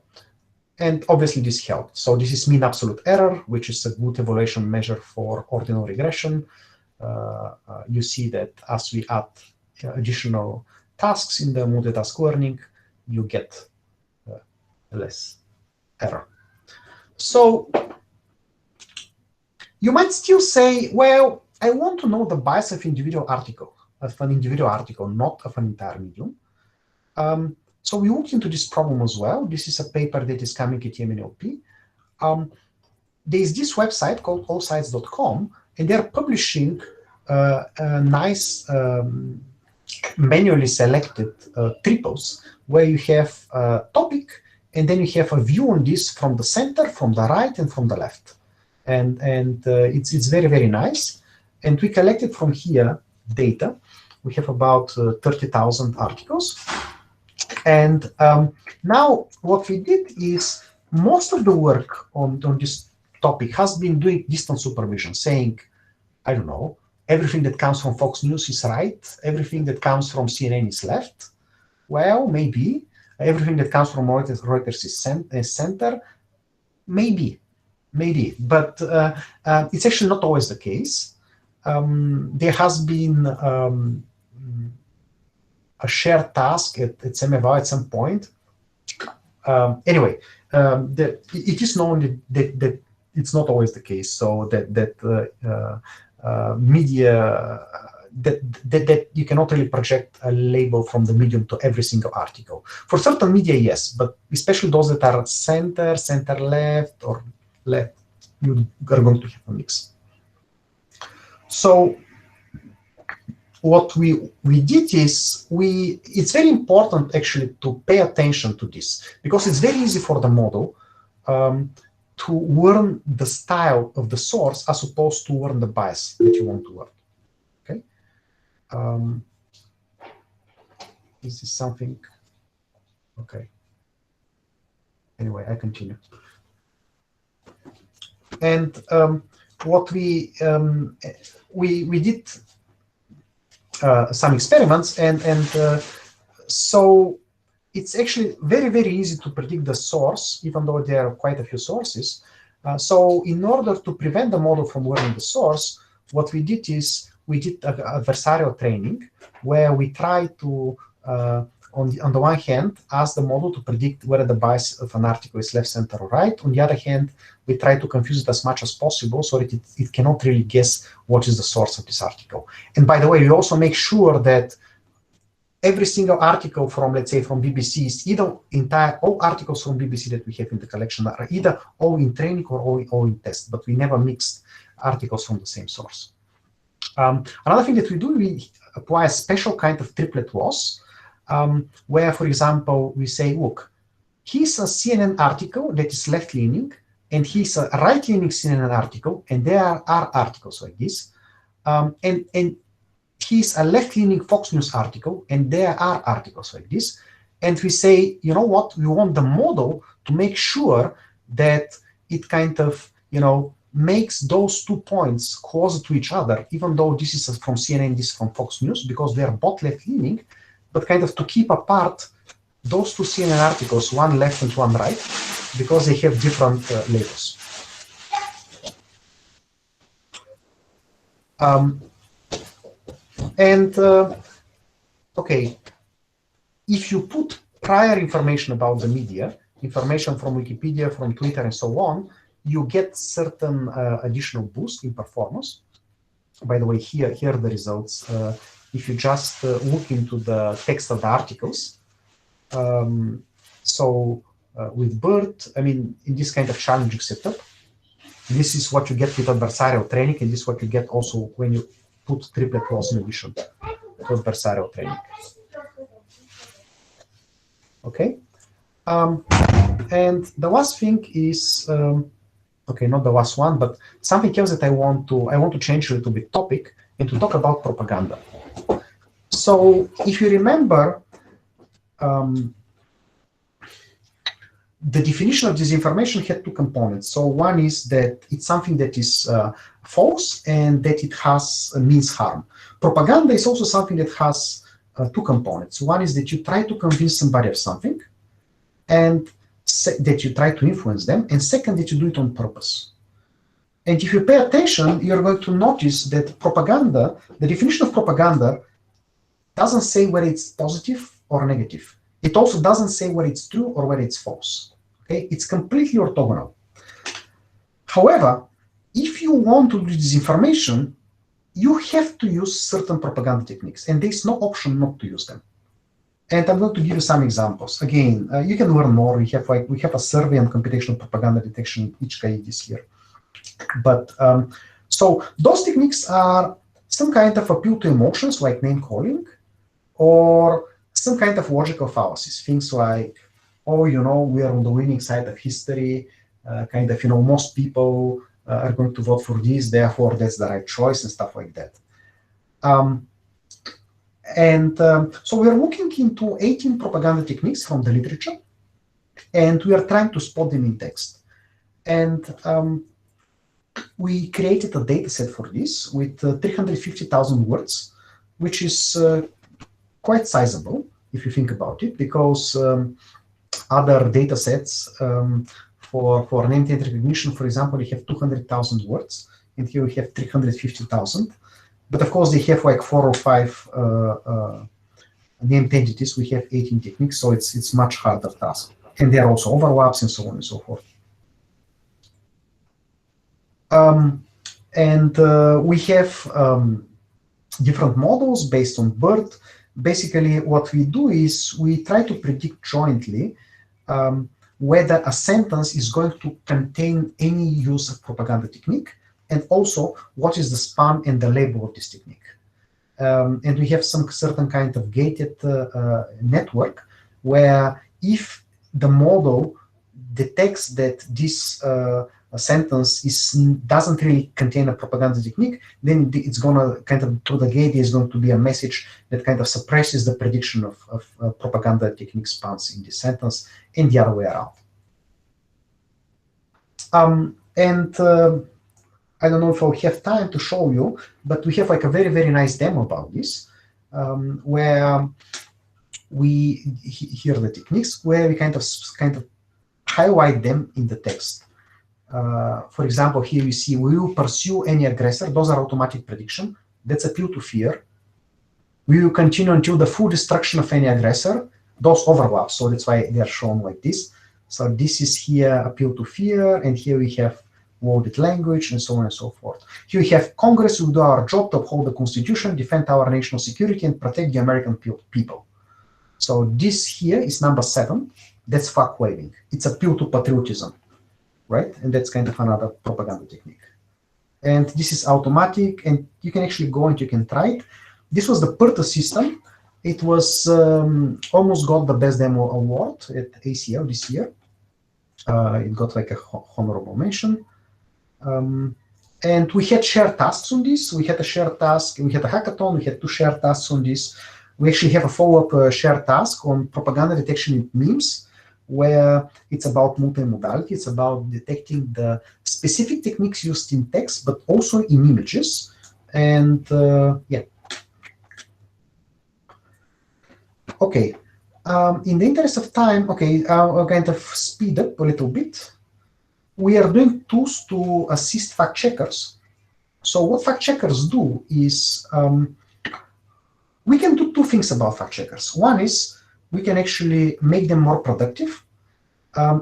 and obviously this helped. So this is mean absolute error, which is a good evaluation measure for ordinal regression. You see that as we add additional tasks in the multitask learning, you get less error. So you might still say, well, I want to know the bias of an individual article, not of an entire medium. So we looked into this problem as well. This is a paper that is coming at TMNLP. There is this website called allsites.com, and they're publishing a nice manually selected triples where you have a topic, and then you have a view on this from the center, from the right, and from the left. And it's very, very nice. And we collected from here data. We have about 30,000 articles. And now what we did is most of the work on this topic has been doing distance supervision, saying, I don't know, everything that comes from Fox News is right, everything that comes from CNN is left. Well, maybe. Everything that comes from Reuters is center. Maybe. But it's actually not always the case. There has been a shared task at SemEval at some point. Anyway, it is known that it's not always the case. So that media, that you cannot really project a label from the medium to every single article. For certain media, yes, but especially those that are center left, or left, you are going to have a mix. So what we did is, it's very important actually to pay attention to this, because it's very easy for the model to learn the style of the source as opposed to learn the bias that you want to learn. Okay. Is this something? Okay. Anyway, I continue. And what we did some experiments, and so it's actually very, very easy to predict the source, even though there are quite a few sources. So in order to prevent the model from learning the source, what we did is we did adversarial training, where we try to, on the one hand, ask the model to predict whether the bias of an article is left, center, or right. On the other hand, we try to confuse it as much as possible so that it cannot really guess what is the source of this article. And by the way, we also make sure that every single article from, let's say, from BBC is either all articles from BBC that we have in the collection are either all in training or all in test, but we never mixed articles from the same source. Another thing that we do, we apply a special kind of triplet loss, where, for example, we say, look, here's a CNN article that is left-leaning, and here's a right-leaning CNN article, and there are articles like this, and here's a left-leaning Fox News article, and there are articles like this, and we say, you know what, we want the model to make sure that it kind of, makes those 2 points closer to each other, even though this is from CNN, this is from Fox News, because they are both left-leaning, but kind of to keep apart those 2 CNN articles, one left and one right, because they have different labels. Okay, if you put prior information about the media, information from Wikipedia, from Twitter, and so on, you get certain additional boost in performance. By the way, here are the results. If you just look into the text of the articles, with BERT, in this kind of challenging setup, this is what you get with adversarial training, and this is what you get also when you put triplet loss in addition to adversarial training. Okay, and the last thing is, okay, not the last one, but something else that I want to change a little bit topic and to talk about propaganda. So if you remember, the definition of disinformation had 2 components. So one is that it's something that is false and that it means harm. Propaganda is also something that has two components. One is that you try to convince somebody of something, and that you try to influence them, and second, that you do it on purpose. And if you pay attention, you're going to notice that propaganda, the definition of propaganda, doesn't say whether it's positive or negative. It also doesn't say whether it's true or whether it's false. Okay, it's completely orthogonal. However, if you want to do disinformation, you have to use certain propaganda techniques, and there's no option not to use them. And I'm going to give you some examples. Again, you can learn more. We have a survey on computational propaganda detection each QCRI this year. But so those techniques are some kind of appeal to emotions, like name calling, or some kind of logical fallacies, things like, oh, we are on the winning side of history, kind of, most people are going to vote for this, therefore that's the right choice, and stuff like that. So we're looking into 18 propaganda techniques from the literature, and we are trying to spot them in text. And we created a data set for this with 350,000 words, which is quite sizable, if you think about it, because other data sets for name entity recognition, for example, we have 200,000 words, and here we have 350,000. But of course, they have like 4 or 5 named entities. We have 18 techniques, so it's much harder task. And there are also overlaps and so on and so forth. We have different models based on BERT. Basically, what we do is we try to predict jointly whether a sentence is going to contain any use of propaganda technique, and also what is the span and the label of this technique. And we have some certain kind of gated network where if the model detects that this sentence doesn't really contain a propaganda technique, then it's going to kind of, through the gate, is going to be a message that kind of suppresses the prediction of propaganda technique spans in this sentence, and the other way around. I don't know if I'll have time to show you, but we have like a very, very nice demo about this, where here are the techniques, where we kind of highlight them in the text. For example, here you see, we will pursue any aggressor. Those are automatic prediction. That's appeal to fear. We will continue until the full destruction of any aggressor. Those overlap, so that's why they are shown like this. So this is here appeal to fear, and here we have worded language, and so on and so forth. Here we have Congress will do our job to uphold the Constitution, defend our national security, and protect the American people. So this here is number 7. That's flag waving. It's appeal to patriotism, right? And that's kind of another propaganda technique. And this is automatic, and you can actually go and you can try it. This was the PERTA system. It was almost got the best demo award at ACL this year. It got like a honorable mention. And we had shared tasks on this. We had a shared task, we had a hackathon, we had 2 shared tasks on this. We actually have a follow-up shared task on propaganda detection in memes, where it's about multimodality. It's about detecting the specific techniques used in text, but also in images. And yeah. Okay. In the interest of time, okay, I'll kind of speed up a little bit. We are doing tools to assist fact checkers. So what fact checkers do is we can do 2 things about fact checkers. One is we can actually make them more productive,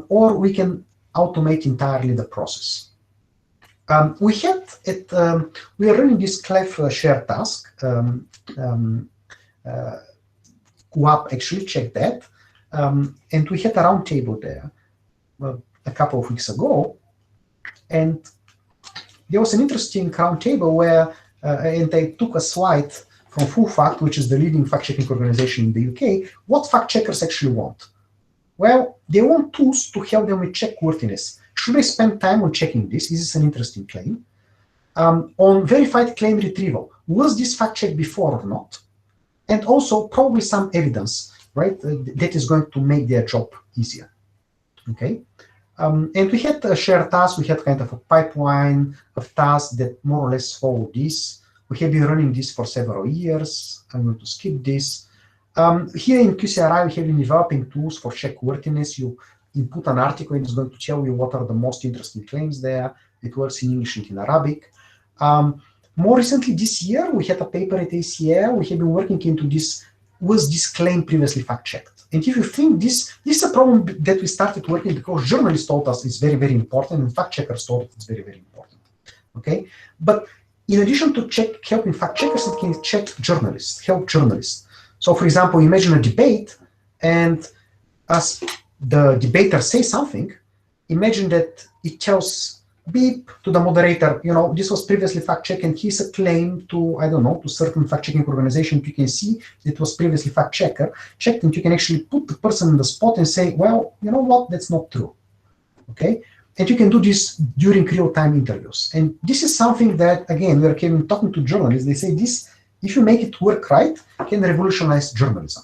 or we can automate entirely the process. We are running this Clef shared task. QAP actually checked that, and we had a roundtable there a couple of weeks ago, and there was an interesting roundtable where, and they took a slide from Full Fact, which is the leading fact-checking organization in the UK, what fact checkers actually want. Well, they want tools to help them with check worthiness. Should I spend time on checking this? Is this an interesting claim? On verified claim retrieval, was this fact checked before or not? And also probably some evidence, right, that is going to make their job easier. Okay. And we had a shared task. We had kind of a pipeline of tasks that more or less follow this. We have been running this for several years. I'm going to skip this. Here in QCRI, we have been developing tools for check worthiness. You input an article and it's going to tell you what are the most interesting claims there. It works in English and in Arabic. More recently this year, we had a paper at ACL. We have been working into this, was this claim previously fact-checked? And if you think this is a problem that we started working because journalists told us it's very, very important and fact-checkers told us it's very, very important, okay? But in addition to helping fact-checkers, it can help journalists. So for example, imagine a debate and as the debater says something, imagine that it tells beep to the moderator, this was previously fact-checked and here's a claim to, I don't know, to certain fact-checking organization. You can see it was previously fact-checked and you can actually put the person in the spot and say, well, you know what, that's not true, okay? And you can do this during real-time interviews. And this is something that, again, we're talking to journalists, they say this, if you make it work right, can revolutionize journalism.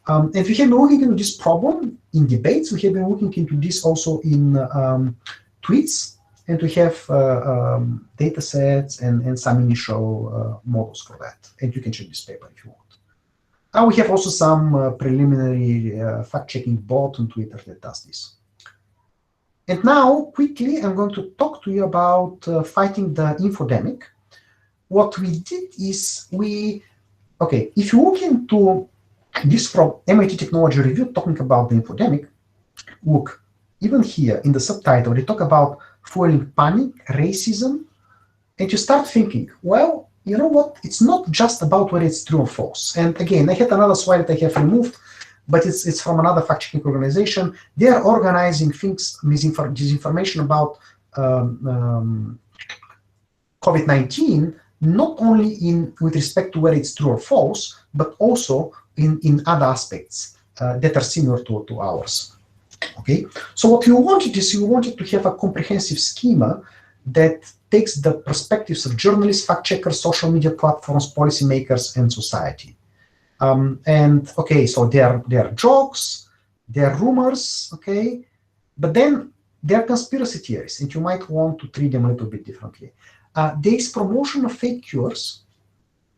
And we have been looking into this problem in debates. We have been looking into this also in tweets. And we have data sets and some initial models for that. And you can check this paper if you want. We have also some preliminary fact-checking bot on Twitter that does this. And now, quickly, I'm going to talk to you about fighting the infodemic. What we did is if you look into this from MIT Technology Review talking about the infodemic, look, even here in the subtitle, they talk about fueling panic, racism, and you start thinking, well, you know what? It's not just about whether it's true or false. And again, I had another slide that I have removed, but it's from another fact-checking organization. They are organizing things, disinformation about COVID-19, not only with respect to whether it's true or false, but also in other aspects that are similar to ours. Okay, so what you wanted is you wanted to have a comprehensive schema that takes the perspectives of journalists, fact-checkers, social media platforms, policymakers, and society. And okay, so there are jokes, there are rumors, okay, but then there are conspiracy theories, and you might want to treat them a little bit differently. There is promotion of fake cures,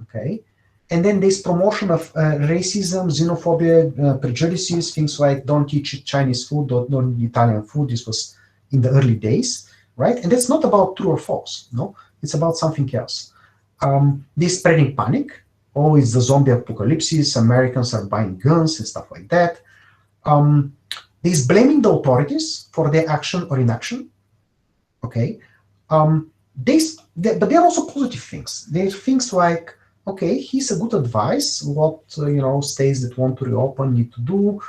okay, and then there's promotion of racism, xenophobia, prejudices, things like don't eat Chinese food, don't eat Italian food. This was in the early days, right? And that's not about true or false, no? It's about something else. They're spreading panic. Oh, it's the zombie apocalypse. Americans are buying guns and stuff like that. There's blaming the authorities for their action or inaction, okay? But there are also positive things. There are things like, okay, here's a good advice, what states that want to reopen need to do.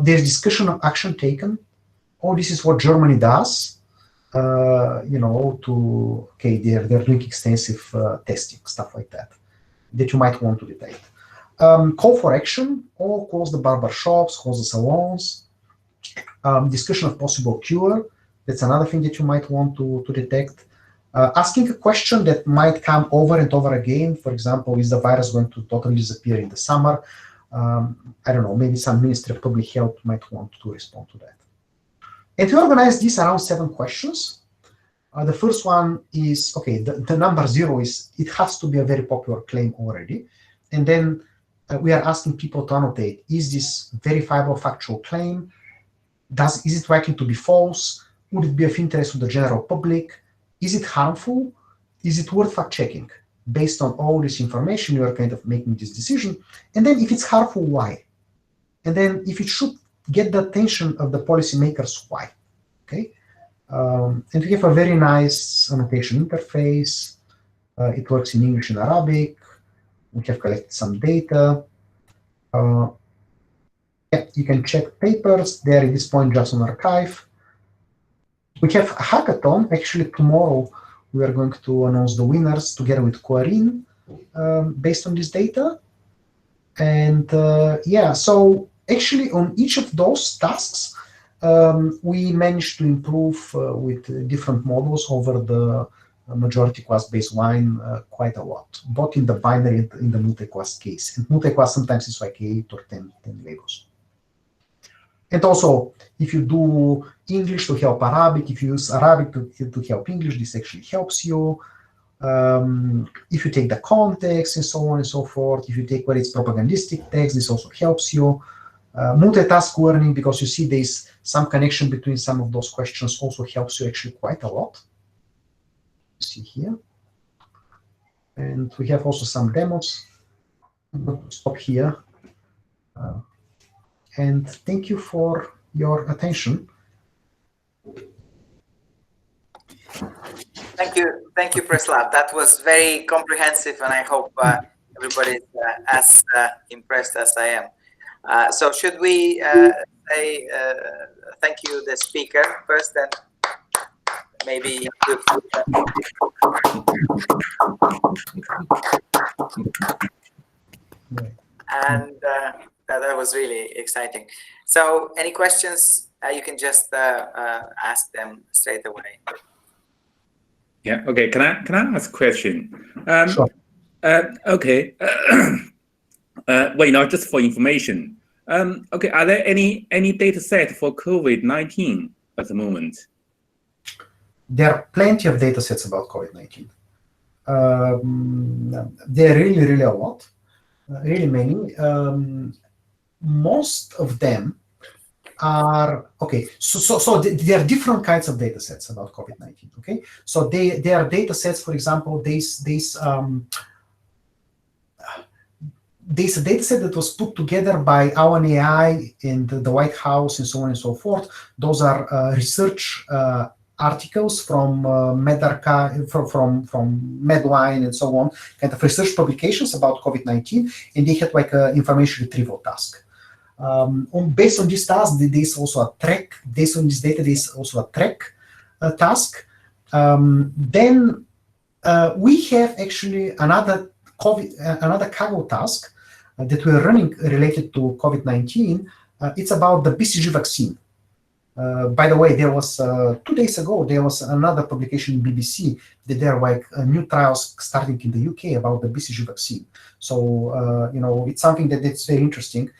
There's discussion of action taken. Oh, this is what Germany does. They're doing extensive testing, stuff like that you might want to detect. Call for action, or close the barber shops, close the salons. Discussion of possible cure. That's another thing that you might want to detect. Asking a question that might come over and over again. For example, is the virus going to totally disappear in the summer? I don't know, maybe some Ministry of Public Health might want to respond to that. And we organized these around 7 questions. The first one is, okay, the number 0 is, it has to be a very popular claim already. And then we are asking people to annotate, is this verifiable factual claim? Is it likely to be false? Would it be of interest to the general public? Is it harmful? Is it worth fact-checking? Based on all this information, you are kind of making this decision. And then if it's harmful, why? And then if it should get the attention of the policymakers, why? Okay. And we have a very nice annotation interface. It works in English and Arabic. We have collected some data. You can check papers. They are at this point just on archive. We have a hackathon. Actually, tomorrow we are going to announce the winners together with QCRI based on this data. And so actually on each of those tasks, we managed to improve with different models over the majority class baseline quite a lot, both in the binary and in the multi-class case. And multi-class sometimes is like 8 or 10 labels. And also, if you do English to help Arabic, if you use Arabic to help English, this actually helps you. If you take the context and so on and so forth, if you take where it's propagandistic text, this also helps you. Multitask learning, because you see there's some connection between some of those questions, also helps you actually quite a lot. See here. And we have also some demos. I'm going to stop here. And thank you for your attention. Thank you, Preslav. That was very comprehensive, and I hope everybody is as impressed as I am. So should we say thank you, the speaker first, and maybe and that was really exciting. So any questions, you can just ask them straight away. Yeah. Okay. Can I ask a question? Sure. Okay. Well, just for information. Okay. Are there any data set for COVID-19 at the moment? There are plenty of data sets about COVID-19. There are really a lot, really many. Most of them are okay. So there are different kinds of data sets about COVID-19. Okay, so there are data sets. For example, there's a data set that was put together by our AI and the White House and so on and so forth. Those are research articles from Medline and so on, kind of research publications about COVID-19, and they had like an information retrieval task. Based on this task, there's also a track. Based on this data, there's also a track task. Then we have actually another Kaggle task that we're running related to COVID-19. It's about the BCG vaccine. By the way, there was 2 days ago, there was another publication in BBC that there are like new trials starting in the UK about the BCG vaccine. So, it's something that's very interesting.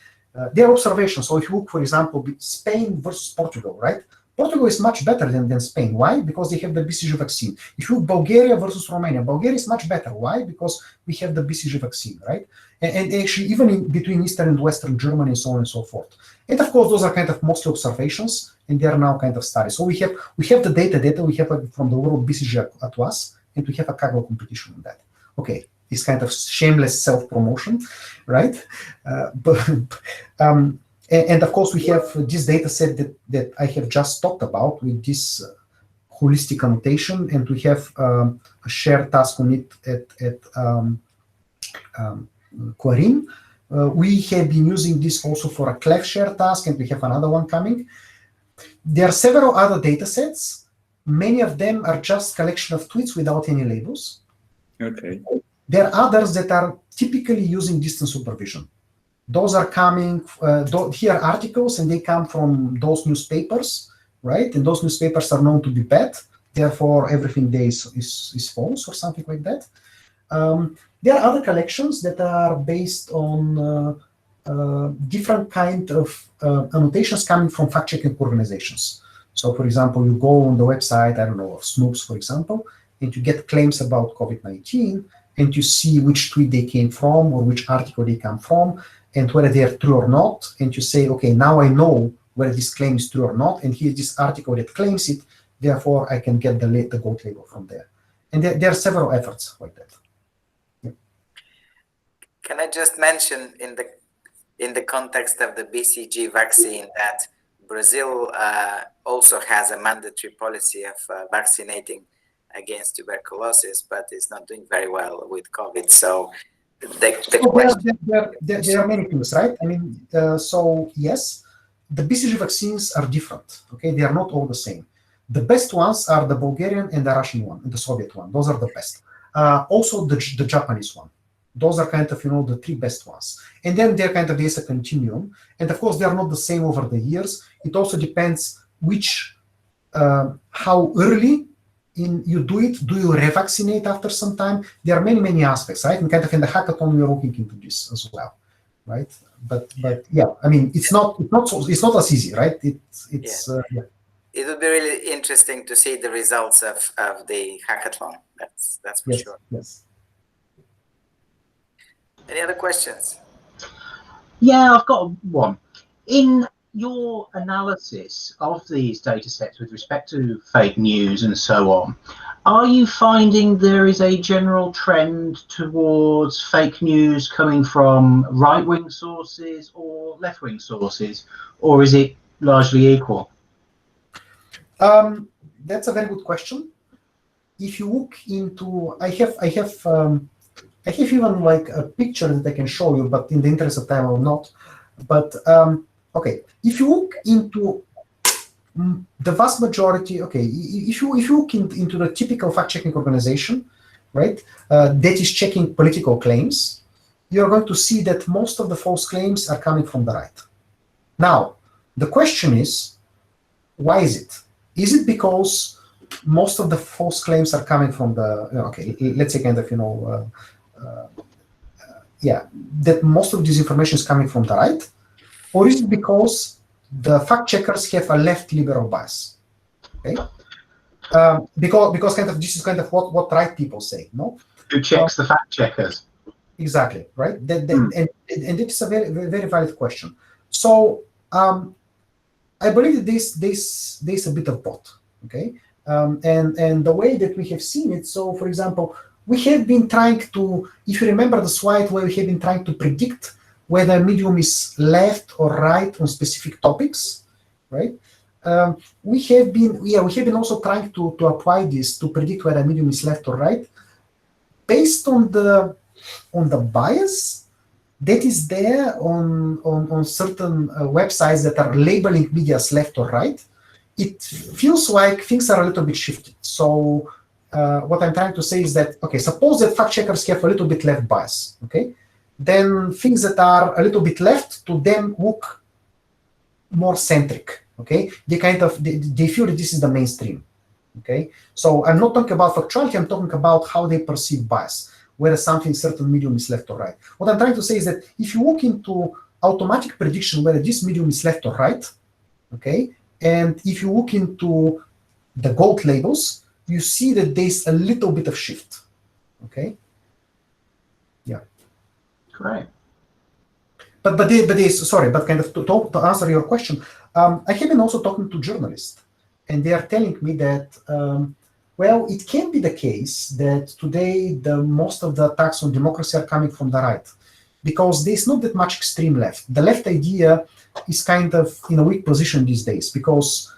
There are observations. So if you look, for example, Spain versus Portugal, right? Portugal is much better than Spain. Why? Because they have the BCG vaccine. If you look Bulgaria versus Romania, Bulgaria is much better. Why? Because we have the BCG vaccine, right? And actually, even in between Eastern and Western Germany and so on and so forth. And of course, those are kind of mostly observations, and they are now kind of studies. So we have the data we have from the World BCG Atlas, and we have a Kaggle competition on that. Okay, it's kind of shameless self-promotion, right? And of course, we have this data set that I have just talked about with this holistic annotation, and we have a shared task on it at QCRI. We have been using this also for a Clef share task, and we have another one coming. There are several other data sets. Many of them are just collection of tweets without any labels. Okay. There are others that are typically using distance supervision. Those are coming, here are articles, and they come from those newspapers, right? And those newspapers are known to be bad. Therefore, everything there is false or something like that. There are other collections that are based on different kind of annotations coming from fact-checking organizations. So, for example, you go on the website, I don't know, of Snoops, for example, and you get claims about COVID-19, and you see which tweet they came from or which article they come from, and whether they are true or not. And you say, okay, now I know whether this claim is true or not, and here's this article that claims it, therefore I can get the GOAT label from there. And there are several efforts like that. Yeah. Can I just mention in the context of the BCG vaccine that Brazil also has a mandatory policy of vaccinating against tuberculosis, but is not doing very well with COVID. So there are many things, right? I mean, so yes, the BCG vaccines are different. Okay, they are not all the same. The best ones are the Bulgarian and the Russian one, and the Soviet one. Those are the best. Also, the Japanese one. Those are kind of, the 3 best ones. And then there kind of is a continuum. And of course, they are not the same over the years. It also depends how early you do it. Do you revaccinate after some time? There are many aspects, right? And kind of in the hackathon, we're looking into this as well, right? But yeah, I mean, it's not as easy, right? it would be really interesting to see the results of the hackathon. That's for sure. Yes. Any other questions? Yeah, I've got one. In your analysis of these data sets with respect to fake news and so on, are you finding there is a general trend towards fake news coming from right-wing sources or left-wing sources, or is it largely equal? That's a very good question. If you look into, I have even like a picture that I can show you, but in the interest of time, I will not. But okay, if you look into the vast majority, okay, if you look into the typical fact-checking organization, right, that is checking political claims, you're going to see that most of the false claims are coming from the right. Now, the question is, why is it? Is it because most of the false claims are coming from the, okay, let's say kind of, that most of this information is coming from the right? Or is it because the fact checkers have a left liberal bias? Okay, because kind of this is kind of what right people say, no? Who checks the fact checkers? Exactly, right. And it's a very, very valid question. So I believe that there's a bit of both. Okay, and the way that we have seen it. So, for example, we have been trying to, if you remember the slide where we have been trying to predict whether a medium is left or right on specific topics, right? We have been also trying to apply this to predict whether a medium is left or right, based on the bias that is there on certain websites that are labeling media as left or right. It feels like things are a little bit shifted. So what I'm trying to say is that, okay, suppose that fact checkers have a little bit left bias, okay? Then things that are a little bit left to them look more centric, okay? They feel that this is the mainstream, okay? So I'm not talking about factuality, I'm talking about how they perceive bias, whether certain medium is left or right. What I'm trying to say is that if you look into automatic prediction whether this medium is left or right, okay, and if you look into the gold labels, you see that there's a little bit of shift, okay? Yeah. Great. But kind of to answer your question, I have been also talking to journalists, and they are telling me that, well, it can be the case that today most of the attacks on democracy are coming from the right, because there's not that much extreme left. The left idea is kind of in a weak position these days, because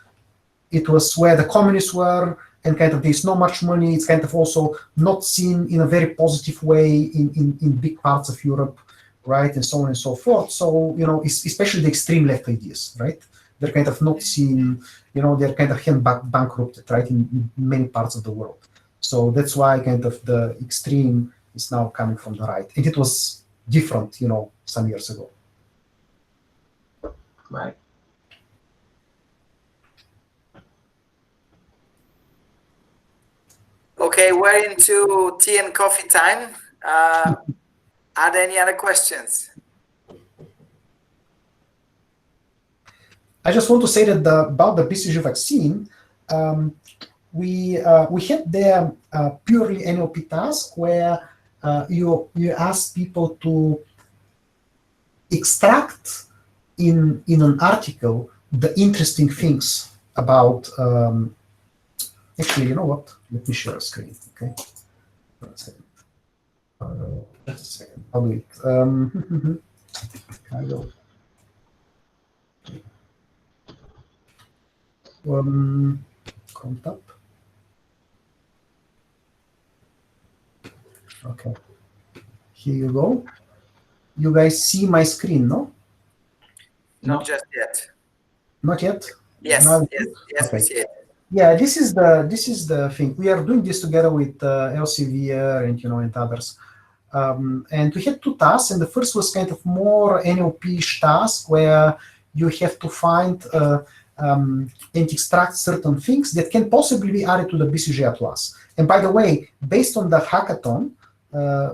it was where the communists were, and kind of there's not much money. It's kind of also not seen in a very positive way in big parts of Europe, right, and so on and so forth. So, especially the extreme left ideas, right? They're kind of not seen, they're kind of bankrupted, right, in many parts of the world. So that's why kind of the extreme is now coming from the right. And it was different, some years ago. Right. Okay, we're into tea and coffee time. Are there any other questions? I just want to say that about the BCG vaccine, we had the purely NLP task where you ask people to extract in an article the interesting things about. Actually, you know what? Let me share a screen. Okay, one second. Just a second. I'll do it. Kind of. Contact. Okay. Here you go. You guys see my screen, no? Not just yet. Not yet. Yes. Now, Yes, okay. we see it. Yeah, this is the thing. We are doing this together with Elsevier and and others. And we had two tasks, and the first was kind of more NLP-ish task where you have to find and extract certain things that can possibly be added to the BCG Atlas. And by the way, based on the hackathon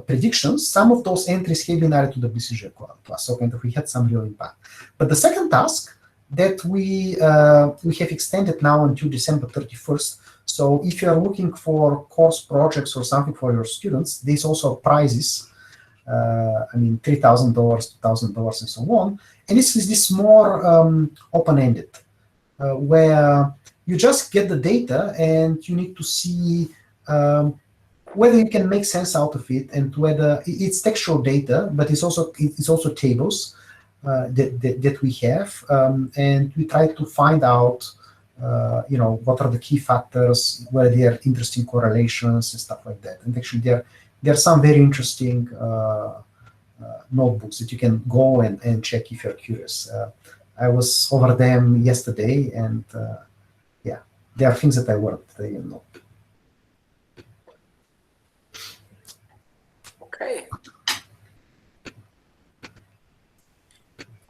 predictions, some of those entries have been added to the BCG Atlas. So kind of we had some real impact. But the second task that we have extended now until December 31st. So if you are looking for course projects or something for your students, there's also prizes. I mean, $3,000, $2,000, and so on. And this is this more open-ended, where you just get the data and you need to see whether you can make sense out of it, and whether it's textual data, but it's also tables that we have, and we try to find out what are the key factors, whether there are interesting correlations and stuff like that. And actually, there are some very interesting notebooks that you can go and check if you're curious. I was over them yesterday, and yeah, there are things that I learned that I didn't know. Okay.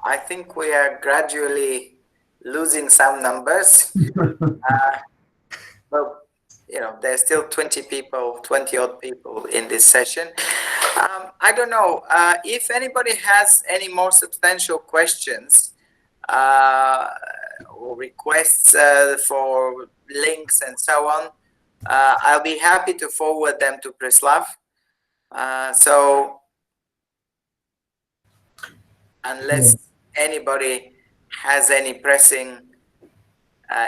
I think we are gradually losing some numbers. Well, there's still 20 odd people in this session. I don't know if anybody has any more substantial questions or requests for links and so on. I'll be happy to forward them to Preslav. So unless anybody has any pressing,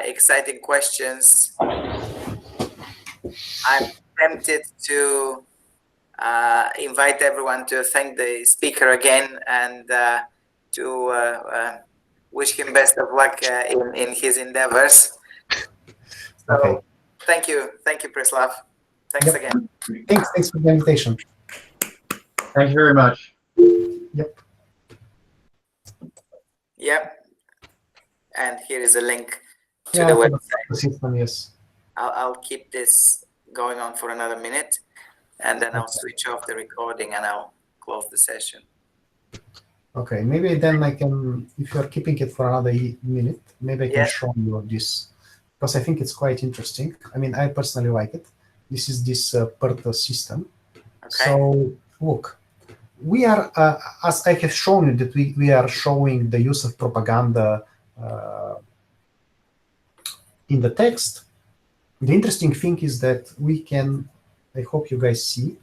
exciting questions, I'm tempted to invite everyone to thank the speaker again and to wish him best of luck in his endeavors. So, okay. Thank you, Preslav. Thanks again. Thanks for the invitation. Thank you very much. Yep. And here is a link to Yeah, the for website. the system, yes. I'll keep this going on for another minute, and then I'll switch off the recording and I'll close the session. Okay, maybe then I can, if you're keeping it for another minute, maybe I can show you this, because I think it's quite interesting. I mean, I personally like it. This is this PERT system. Okay. So look, we are, as I have shown you, that we are showing the use of propaganda in the text. The interesting thing is that we can, I hope you guys see,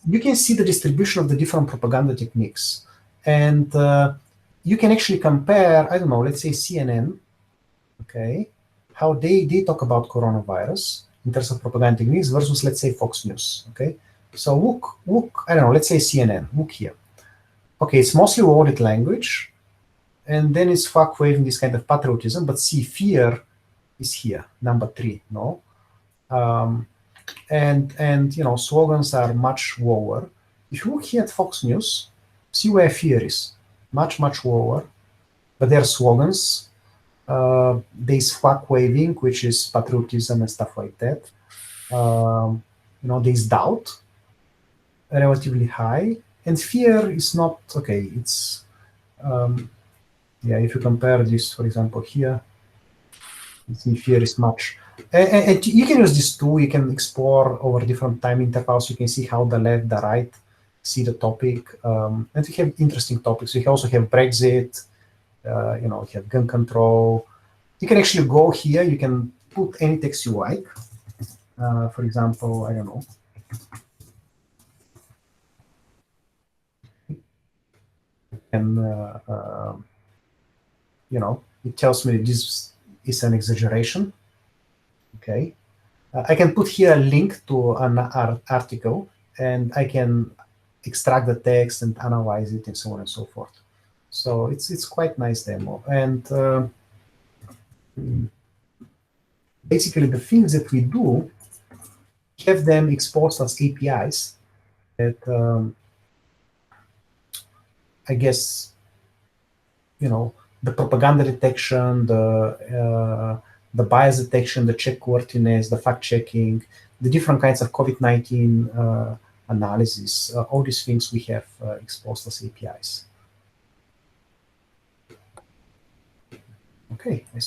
you can see the distribution of the different propaganda techniques. And you can actually compare, I don't know, let's say CNN, okay, how they talk about coronavirus in terms of propaganda techniques versus, let's say, Fox News, okay? So look, I don't know, let's say CNN, look here. Okay, it's mostly worded language, and then it's fuck waving this kind of patriotism, but see, fear is here, number 3, no? And slogans are much lower. If you look here at Fox News, see where fear is, much lower, but there are slogans. There's flag waving, which is patriotism and stuff like that. There's doubt, relatively high, and fear is not okay. It's if you compare this, for example, here, you see fear is much. And you can use this tool. You can explore over different time intervals. You can see how the left, the right see the topic. And we have interesting topics. We also have Brexit. We have gun control. You can actually go here. You can put any text you like. For example, I don't know. And it tells me this is an exaggeration. Okay, I can put here a link to an article, and I can extract the text and analyze it and so on and so forth. So it's quite nice demo. And basically the things that we do, have them exposed as APIs that I guess, the propaganda detection, the bias detection, the checkworthiness, the fact-checking, the different kinds of COVID-19 analysis, all these things we have exposed as APIs. Okay, I